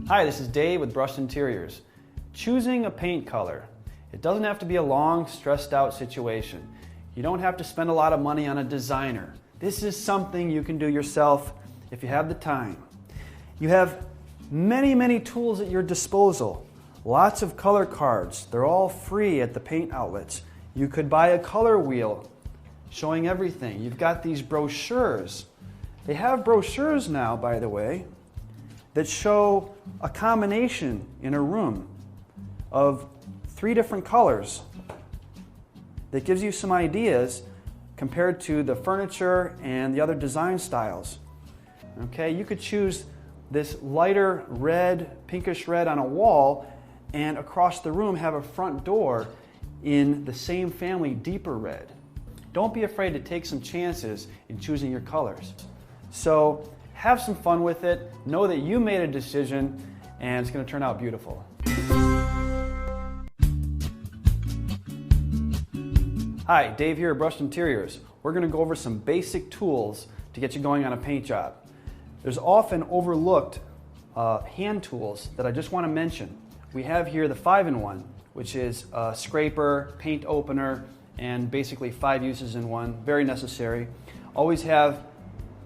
Hi, this is Dave with Brushed Interiors. Choosing a paint color. It doesn't have to be a long, stressed out situation. You don't have to spend a lot of money on a designer. This is something you can do yourself if you have the time. You have many tools at your disposal. Lots of color cards. They're all free at the paint outlets. You could buy a color wheel showing everything. You've got these brochures. They have brochures now, by the way, that show a combination in a room of 3 different colors that gives you some ideas compared to the furniture and the other design styles. Okay, you could choose this lighter red, pinkish red on a wall, and across the room have a front door in the same family, deeper red. Don't be afraid to take some chances in choosing your colors. So have some fun with it. Know that you made a decision and it's going to turn out beautiful. Hi, Dave here at Brushed Interiors. We're going to go over some basic tools to get you going on a paint job. There's often overlooked hand tools that I just want to mention. We have here the 5-in-1, which is a scraper, paint opener, and basically 5 uses in one. Very necessary. Always have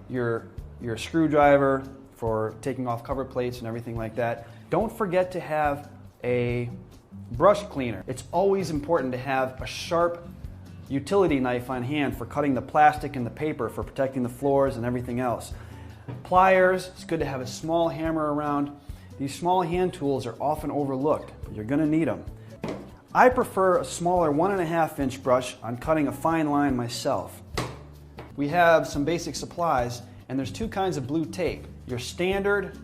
your screwdriver for taking off cover plates and everything like that. Don't forget to have a brush cleaner. It's always important to have a sharp utility knife on hand for cutting the plastic and the paper, for protecting the floors and everything else. Pliers, it's good to have a small hammer around. These small hand tools are often overlooked, but you're going to need them. I prefer a smaller 1.5-inch brush on cutting a fine line myself. We have some basic supplies, and there's 2 kinds of blue tape. Your standard,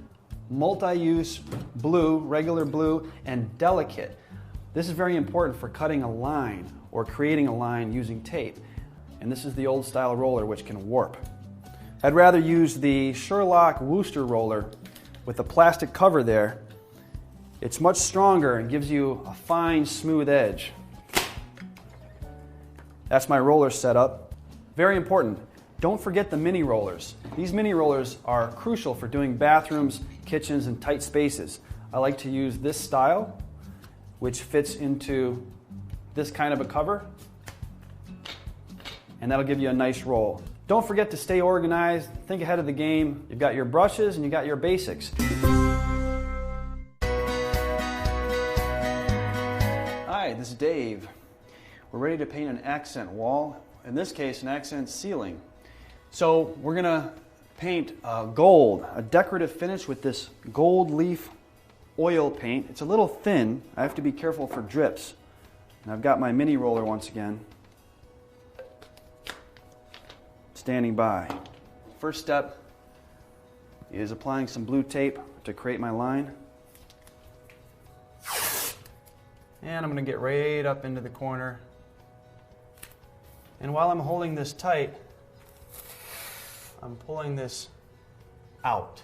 multi-use blue, regular blue, and delicate. This is very important for cutting a line or creating a line using tape. And this is the old style roller, which can warp. I'd rather use the Sherlock Wooster roller with the plastic cover there. It's much stronger and gives you a fine, smooth edge. That's my roller setup. Very important, don't forget the mini rollers. These mini rollers are crucial for doing bathrooms, kitchens, and tight spaces. I like to use this style, which fits into this kind of a cover, and that'll give you a nice roll. Don't forget to stay organized, think ahead of the game. You've got your brushes and you got your basics. Hi, this is Dave. We're ready to paint an accent wall, in this case an accent ceiling. So we're gonna paint gold, a decorative finish with this gold leaf oil paint. It's a little thin, I have to be careful for drips. And I've got my mini roller once again, standing by. First step is applying some blue tape to create my line. And I'm going to get right up into the corner. And while I'm holding this tight, I'm pulling this out.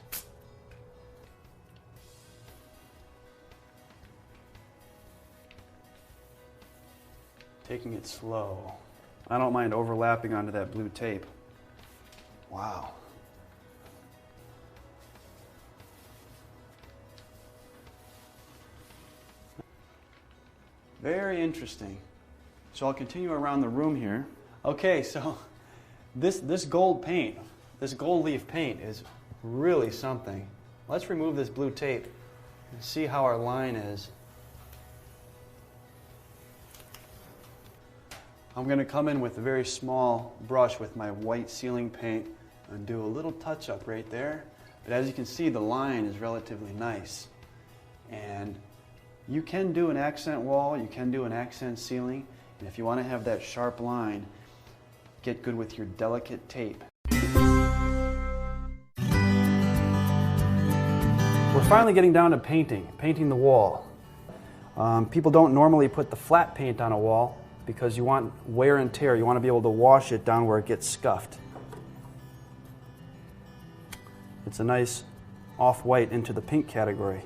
Taking it slow. I don't mind overlapping onto that blue tape. Wow. Very interesting. So I'll continue around the room here. Okay, so this gold paint, this gold leaf paint is really something. Let's remove this blue tape and see how our line is. I'm going to come in with a very small brush with my white ceiling paint and do a little touch up right there. But as you can see, the line is relatively nice. And you can do an accent wall, you can do an accent ceiling, and if you want to have that sharp line, get good with your delicate tape. We're finally getting down to painting the wall. People don't normally put the flat paint on a wall because you want wear and tear. You want to be able to wash it down where it gets scuffed. It's a nice off-white into the pink category.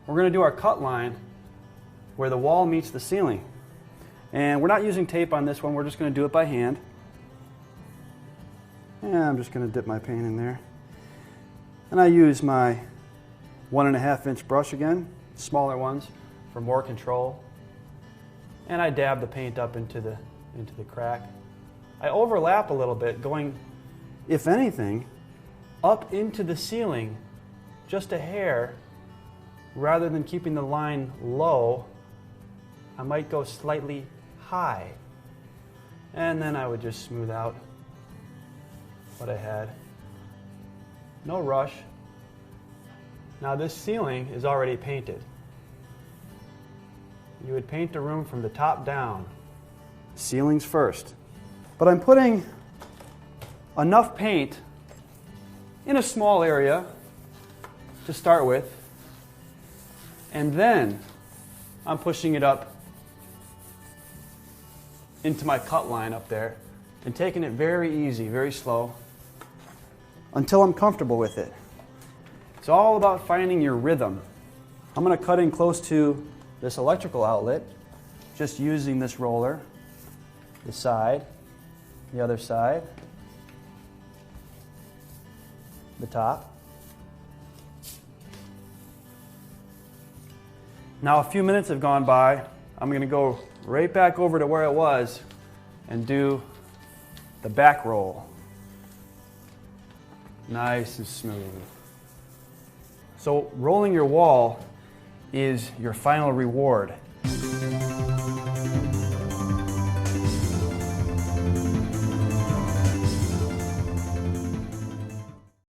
We're going to do our cut line where the wall meets the ceiling. And we're not using tape on this one, we're just going to do it by hand. And I'm just going to dip my paint in there. And I use my 1.5-inch brush again, smaller ones for more control. And I dab the paint up into the crack. I overlap a little bit, going, if anything, up into the ceiling just a hair. Rather than keeping the line low, I might go slightly high. And then I would just smooth out what I had. No rush. Now this ceiling is already painted. You would paint the room from the top down. Ceilings first. But I'm putting enough paint in a small area to start with, and then I'm pushing it up into my cut line up there and taking it very easy, very slow, until I'm comfortable with it. It's all about finding your rhythm. I'm going to cut in close to this electrical outlet, just using this roller, the side, the other side, the top. Now a few minutes have gone by. I'm going to go right back over to where it was and do the back roll. Nice and smooth. So rolling your wall is your final reward.